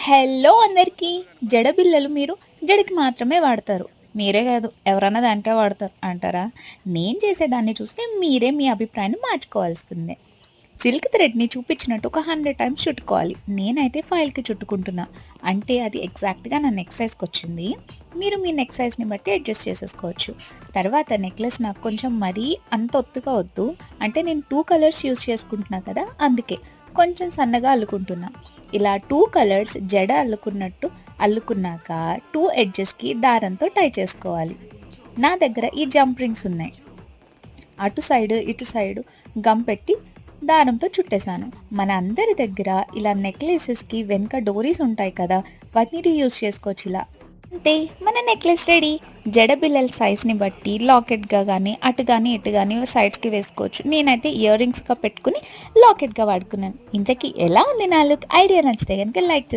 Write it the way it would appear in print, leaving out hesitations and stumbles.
Hello అందరికీ! జడబిళ్ళలు మీరు జడకి మాత్రమే వాడతారు. మీరే గాదు ఎవరన్నా దానికే వాడతారు అంటారా? నేను చేసేదాన్ని చూస్తే మీరే మీ అభిప్రాయాన్ని మార్చుకోవాల్సిందే. సిల్క్ థ్రెడ్‌ని చూపించినట్టు ఒక 100 టైమ్స్ చుట్టుకోవాలి. నేనైతే 5కి చుట్టుకుంటున్నా. అంటే అది ఎగ్జాక్ట్‌గా నా నెక్ సైజ్‌కొచ్చింది. మీరు మీ నెక్ సైజ్‌ని బట్టి అడ్జస్ట్ చేసేసుకోవచ్చు. తర్వాత నెక్లెస్ నాకు కొంచెం మరీ అంత ఒత్తుగా వద్దు. అంటే నేను 2 కలర్స్ యూజ్ చేసుకుంటున్నా కదా! అందుకే. కొంచెం సన్నగా అల్లుకుంటున్నా. ఇలా 2 కలర్స్ జడ అల్లుకున్నట్టు అల్లుకున్నాక 2 ఎడ్జెస్‌కి దారంతో టై చేసుకోవాలి. నా దగ్గర ఈ జంప్ రింగ్స్ ఉన్నాయి. అటు సైడ్, ఇటు సైడు గమ్ పెట్టి దారంతో చుట్టేసాను. మన అందరి దగ్గర ఇలా నెక్లెసెస్‌కి వెనక డోరీస్ ఉంటాయి కదా! వాటిని రీయూజ్ చేసుకోవచ్చు ఇలా. అంతే మన నెక్లెస్ రెడీ. జడ బిళ్ళల సైజ్‌ని బట్టి లాకెట్‌గా గానీ, అటు గానీ, ఇటు గానీ సైడ్స్‌కి వేసుకోవచ్చు. నేనైతే ఇయర్ రింగ్స్‌గా పెట్టుకొని లాకెట్‌గా వాడుకున్నాను. ఇంతకీ ఎలా ఉంది నా లుక్? ఐడియా నచ్చితే గనుక లైక్